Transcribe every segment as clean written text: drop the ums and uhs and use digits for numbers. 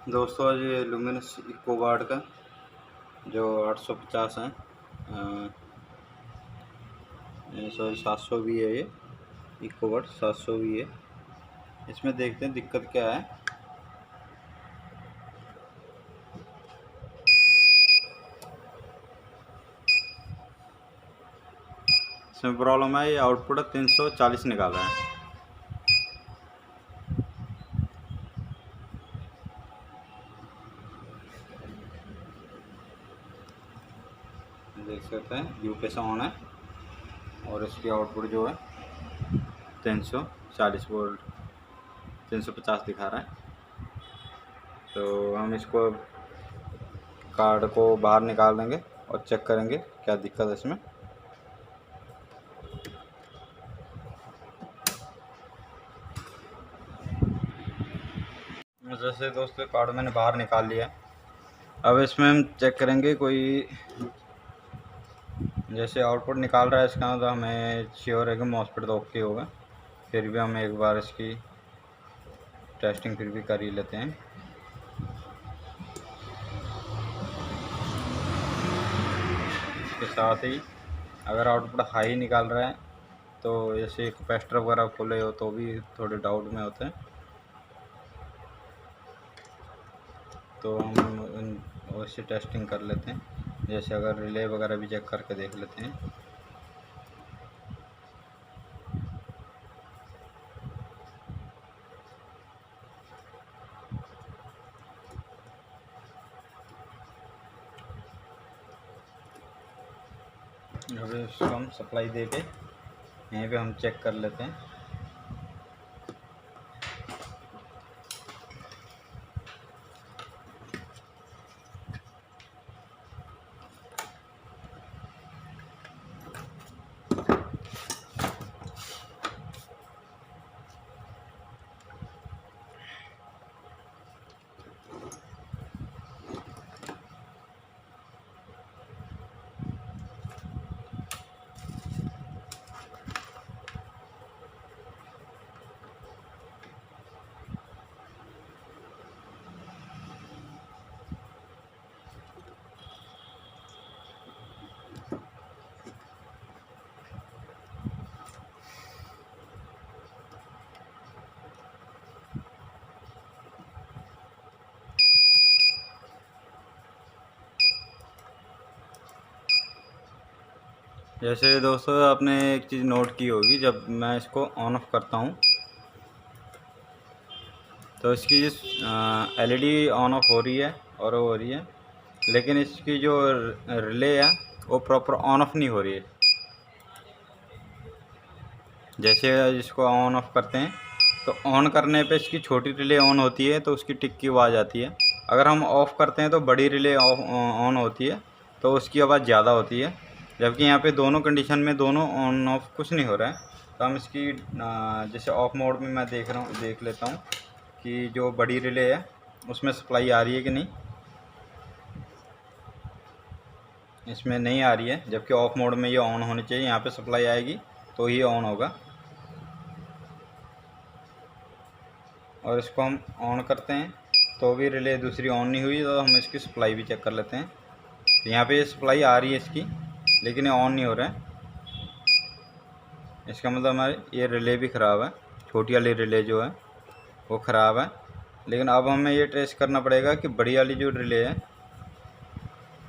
दोस्तों आज ये लुमिनस इको गार्ड का जो 850 है, सॉरी 700 भी है, ये इको गार्ड 700 भी है। इसमें देखते हैं दिक्कत क्या है। इसमें प्रॉब्लम है, ये आउटपुट 340 निकाल रहा है। देख सकते हैं यूपीएस ऑन है और इसकी आउटपुट जो है 340 वोल्ट 350 दिखा रहा है। तो हम इसको कार्ड को बाहर निकाल देंगे और चेक करेंगे क्या दिक्कत है इसमें। जैसे दोस्तों कार्ड मैंने बाहर निकाल लिया। अब इसमें हम चेक करेंगे, कोई जैसे आउटपुट निकाल रहा है इसका, तो हमें श्योर है कि मॉसफेट तो ओके होगा। फिर भी हम एक बार इसकी टेस्टिंग फिर भी कर ही लेते हैं। इसके साथ ही अगर आउटपुट हाई निकाल रहा है तो जैसे कैपेसिटर वगैरह खुले हो तो भी थोड़े डाउट में होते हैं। तो हम वैसे टेस्टिंग कर लेते हैं, जैसे अगर रिले वगैरह भी चेक करके देख लेते हैं। अभी इसको हम सप्लाई दे के यहीं पे हम चेक कर लेते हैं। जैसे दोस्तों आपने एक चीज़ नोट की होगी, जब मैं इसको ऑन ऑफ करता हूँ तो इसकी एलईडी ऑन ऑफ हो रही है और हो रही है, लेकिन इसकी जो रिले है वो प्रॉपर ऑन ऑफ नहीं हो रही है। जैसे इसको ऑन ऑफ करते हैं तो ऑन करने पे इसकी छोटी रिले ऑन होती है तो उसकी टिक की आवाज़ आती है। अगर हम ऑफ़ करते हैं तो बड़ी रिले ऑन होती है तो उसकी आवाज़ ज़्यादा होती है। जबकि यहाँ पे दोनों कंडीशन में दोनों ऑन ऑफ कुछ नहीं हो रहा है। तो हम इसकी जैसे ऑफ मोड में मैं देख लेता हूँ कि जो बड़ी रिले है उसमें सप्लाई आ रही है कि नहीं। इसमें नहीं आ रही है, जबकि ऑफ मोड में ये ऑन होनी चाहिए। यहाँ पे सप्लाई आएगी तो ही ऑन होगा। और इसको हम ऑन करते हैं तो भी रिले दूसरी ऑन नहीं हुई, तो हम इसकी सप्लाई भी चेक कर लेते हैं। तो यहाँ पे सप्लाई आ रही है इसकी, लेकिन ये ऑन नहीं हो रहा है। इसका मतलब हमारे ये रिले भी ख़राब है, छोटी वाली रिले जो है वो ख़राब है। लेकिन अब हमें ये ट्रेस करना पड़ेगा कि बड़ी वाली जो रिले है,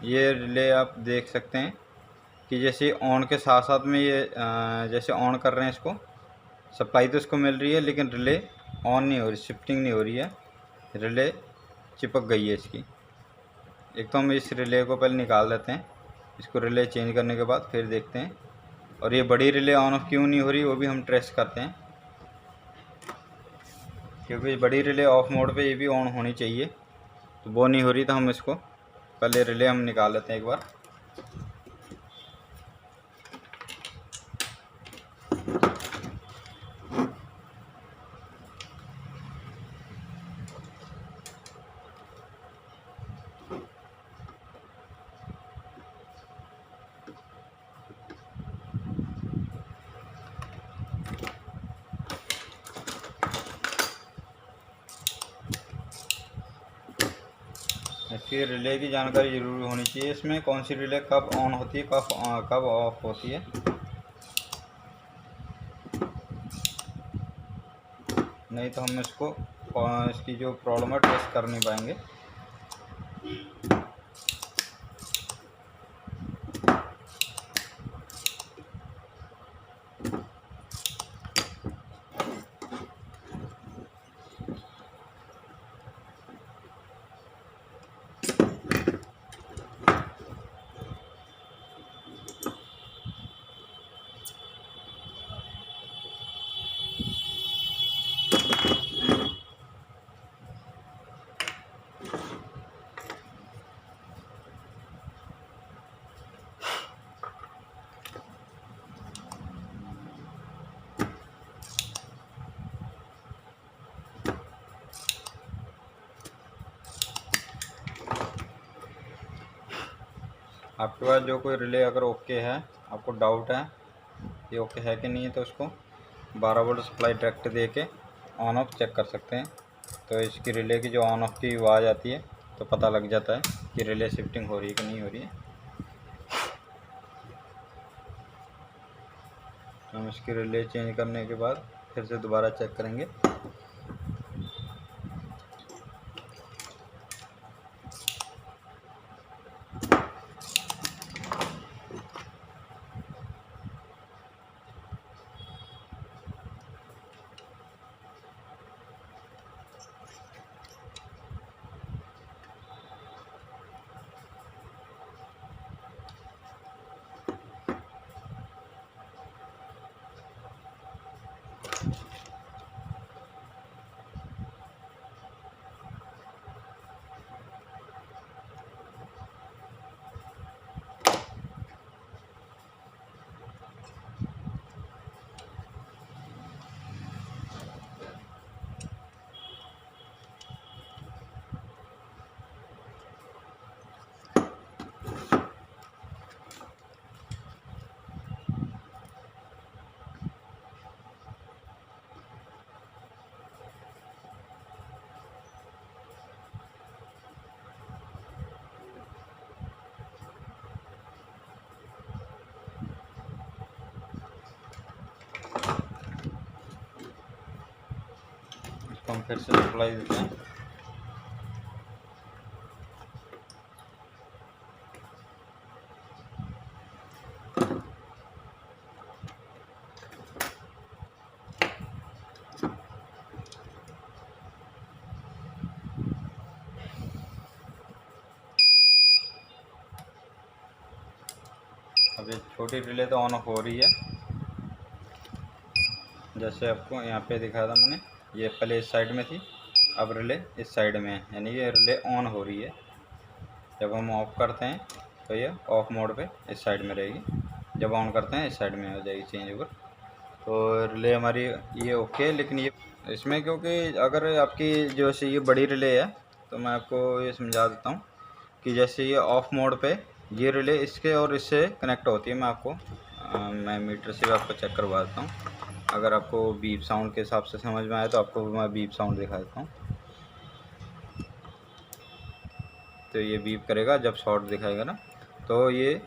ये रिले आप देख सकते हैं कि जैसे ऑन के साथ साथ में ये जैसे ऑन कर रहे हैं इसको, सप्लाई तो इसको मिल रही है लेकिन रिले ऑन नहीं हो रही, शिफ्टिंग नहीं हो रही है, रिले चिपक गई है इसकी। एक तो हम इस रिले को पहले निकाल देते हैं, इसको रिले चेंज करने के बाद फिर देखते हैं। और ये बड़ी रिले ऑन ऑफ क्यों नहीं हो रही वो भी हम ट्रेस करते हैं, क्योंकि बड़ी रिले ऑफ मोड पे ये भी ऑन होनी चाहिए, तो वो नहीं हो रही। तो हम इसको पहले रिले हम निकाल लेते हैं एक बार। इसकी रिले की जानकारी ज़रूर होनी चाहिए, इसमें कौन सी रिले कब ऑन होती है, कब ऑफ होती है। नहीं तो हम इसकी जो प्रॉब्लम है टेस्ट कर नहीं पाएंगे। आपके पास जो कोई रिले अगर ओके है, आपको डाउट है ये ओके है कि नहीं, तो उसको 12 वोल्ट सप्लाई डायरेक्ट दे के ऑन ऑफ चेक कर सकते हैं। तो इसकी रिले की जो ऑन ऑफ की आवाज़ आती है तो पता लग जाता है कि रिले शिफ्टिंग हो रही है कि नहीं हो रही है। तो हम इसकी रिले चेंज करने के बाद फिर से दोबारा चेक करेंगे। हम फिर से सप्लाई देते हैं। अब ये छोटी रिले तो ऑन ऑफ हो रही है, जैसे आपको यहाँ पे दिखाया था मैंने। ये पहले इस साइड में थी, अब रिले इस साइड में है, यानी ये रिले ऑन हो रही है। जब हम ऑफ करते हैं तो ये ऑफ मोड पे इस साइड में रहेगी, जब ऑन करते हैं इस साइड में हो जाएगी चेंज ओवर। तो रिले हमारी ये ओके है। लेकिन ये इसमें क्योंकि अगर आपकी जो से ये बड़ी रिले है तो मैं आपको ये समझा देता हूँ कि जैसे ये ऑफ मोड पे ये रिले इसके और इससे कनेक्ट होती है। मैं मीटर से भी आपको चेक करवा देता हूँ। अगर आपको बीप साउंड के हिसाब से समझ में आए तो आपको मैं बीप साउंड दिखा देता हूँ। तो ये बीप करेगा जब शॉर्ट दिखाएगा ना, तो ये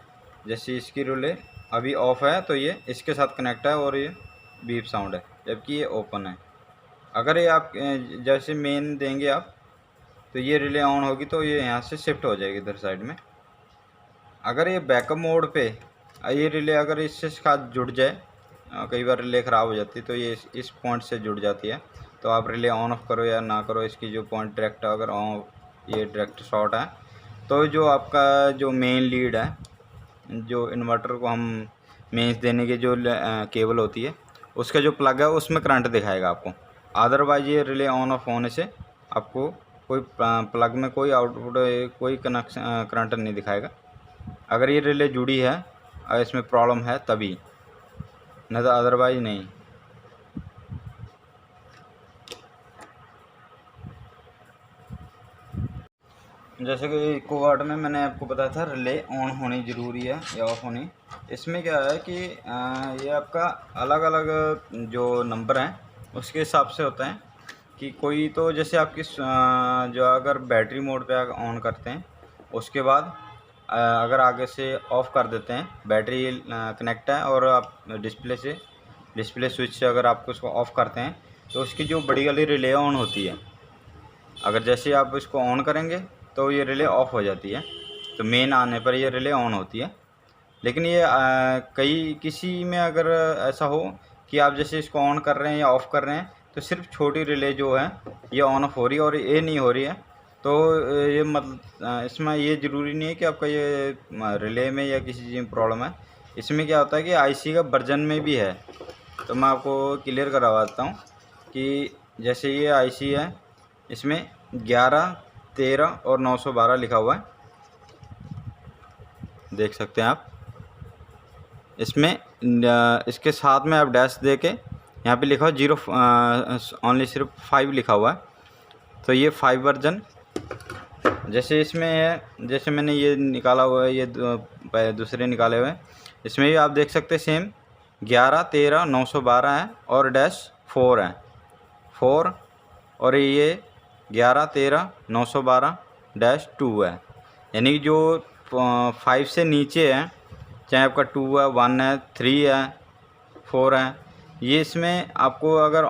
जैसे इसकी रिले अभी ऑफ है तो ये इसके साथ कनेक्ट है और ये बीप साउंड है, जबकि ये ओपन है। अगर ये आप जैसे मेन देंगे आप तो ये रिले ऑन होगी तो ये यहाँ से शिफ्ट हो जाएगी इधर साइड में। अगर ये बैकअप मोड पे ये रिले अगर इससे साथ जुड़ जाए, कई बार रिले ख़राब हो जाती है तो ये इस पॉइंट से जुड़ जाती है। तो आप रिले ऑन ऑफ करो या ना करो, इसकी जो पॉइंट डायरेक्ट अगर ये डायरेक्ट शॉर्ट है तो जो आपका जो मेन लीड है, जो इन्वर्टर को हम मेंस देने की जो केबल होती है उसका जो प्लग है उसमें करंट दिखाएगा आपको। अदरवाइज ये रिले ऑन ऑफ होने से आपको कोई प्लग में कोई आउटपुट कोई कनेक्शन करंट नहीं दिखाएगा। अगर ये रिले जुड़ी है और इसमें प्रॉब्लम है तभी, नहीं तो अदरवाइज नहीं। जैसे कि इको वाट में मैंने आपको बताया था रिले ऑन होनी ज़रूरी है या ऑफ होनी। इसमें क्या है कि ये आपका अलग अलग जो नंबर हैं उसके हिसाब से होता है। कि कोई तो जैसे आपकी जो अगर बैटरी मोड पे ऑन करते हैं उसके बाद अगर आगे से ऑफ़ कर देते हैं, बैटरी कनेक्ट है और आप डिस्प्ले स्विच से अगर आपको उसको ऑफ़ करते हैं तो उसकी जो बड़ी वाली रिले ऑन होती है। अगर जैसे आप इसको ऑन करेंगे तो ये रिले ऑफ़ हो जाती है, तो मेन आने पर ये रिले ऑन होती है। लेकिन ये किसी में अगर ऐसा हो कि आप जैसे इसको ऑन कर रहे हैं या ऑफ़ कर रहे हैं तो सिर्फ छोटी रिले जो है ये ऑन ऑफ हो रही है और ये नहीं हो रही है, तो ये मतलब इसमें ये ज़रूरी नहीं है कि आपका ये रिले में या किसी चीज़ में प्रॉब्लम है। इसमें क्या होता है कि आईसी का वर्जन में भी है। तो मैं आपको क्लियर करवाता हूँ कि जैसे ये आईसी है, इसमें 11, 13 और 912 लिखा हुआ है, देख सकते हैं आप। इसमें इसके साथ में आप डैश दे के यहाँ पे लिखा हुआ 0 ओनली सिर्फ 5 लिखा हुआ है, तो ये 5 वर्जन जैसे इसमें है। जैसे मैंने ये निकाला हुआ है, ये दूसरे निकाले हुए हैं, इसमें भी आप देख सकते हैं सेम 11, 13, 912 है और डैश 4 है, 4 और ये 11, 13, 912 डैश 2 है। यानी कि जो 5 से नीचे है, चाहे आपका 2 है, 1 है, 3 है, 4 है, ये इसमें आपको अगर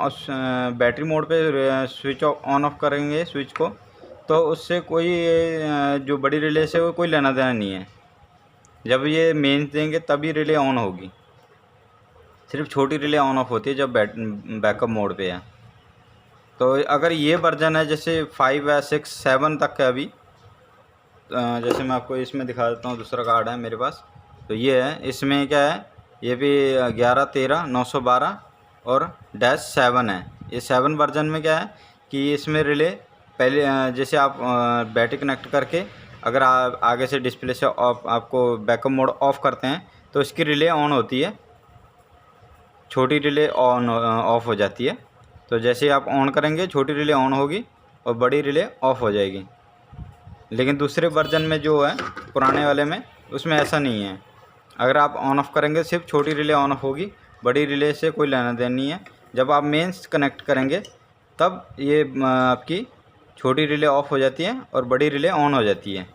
बैटरी मोड पे स्विच ऑन ऑफ करेंगे स्विच को, तो उससे कोई जो बड़ी रिले से वो कोई लेना देना नहीं है। जब ये मेंस देंगे तभी रिले ऑन होगी, सिर्फ छोटी रिले ऑन ऑफ होती है जब बैकअप मोड पे है। तो अगर ये वर्जन है जैसे 5 है, 6, 7 तक है अभी, जैसे मैं आपको इसमें दिखा देता हूँ, दूसरा कार्ड है मेरे पास, तो ये है। इसमें क्या है, ये भी 11, 13, 912 और डैश 7 है। ये 7 वर्जन में क्या है कि इसमें रिले पहले जैसे आप बैटरी कनेक्ट करके अगर आप आगे से डिस्प्ले से आपको बैकअप मोड ऑफ़ करते हैं तो इसकी रिले ऑन होती है, छोटी रिले ऑन ऑफ़ हो जाती है। तो जैसे आप ऑन करेंगे छोटी रिले ऑन होगी और बड़ी रिले ऑफ़ हो जाएगी। लेकिन दूसरे वर्जन में जो है पुराने वाले में, उसमें ऐसा नहीं है। अगर आप ऑन ऑफ़ करेंगे सिर्फ छोटी रिले ऑन ऑफ होगी, बड़ी रिले से कोई लेना देना नहीं है। जब आप मेंस कनेक्ट करेंगे तब ये आपकी छोटी रिले ऑफ़ हो जाती है और बड़ी रिले ऑन हो जाती है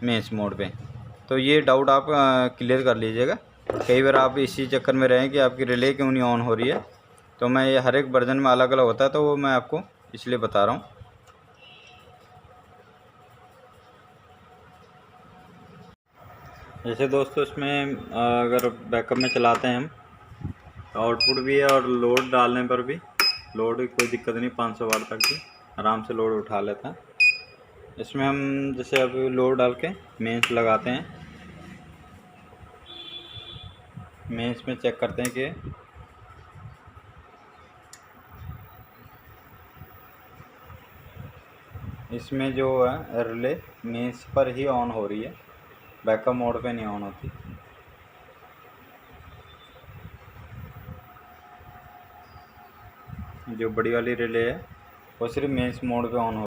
मेंस मोड पे। तो ये डाउट आप क्लियर कर लीजिएगा। कई बार आप इसी चक्कर में रहें कि आपकी रिले क्यों नहीं ऑन हो रही है। तो मैं ये हर एक वर्जन में अलग अलग होता है, तो वो मैं आपको इसलिए बता रहा हूँ। जैसे दोस्तों इसमें अगर बैकअप में चलाते हैं हम, आउटपुट भी है और लोड डालने पर भी लोड की कोई दिक्कत नहीं, 500 वाट तक भी आराम से लोड उठा लेता है। इसमें हम जैसे अब लोड डाल के मेंस लगाते हैं, मेंस में चेक करते हैं कि इसमें जो है रिले मेंस पर ही ऑन हो रही है, बैकअप मोड पे नहीं ऑन होती। जो बड़ी वाली रिले है वो सिर्फ मेंस मोड पे ऑन हो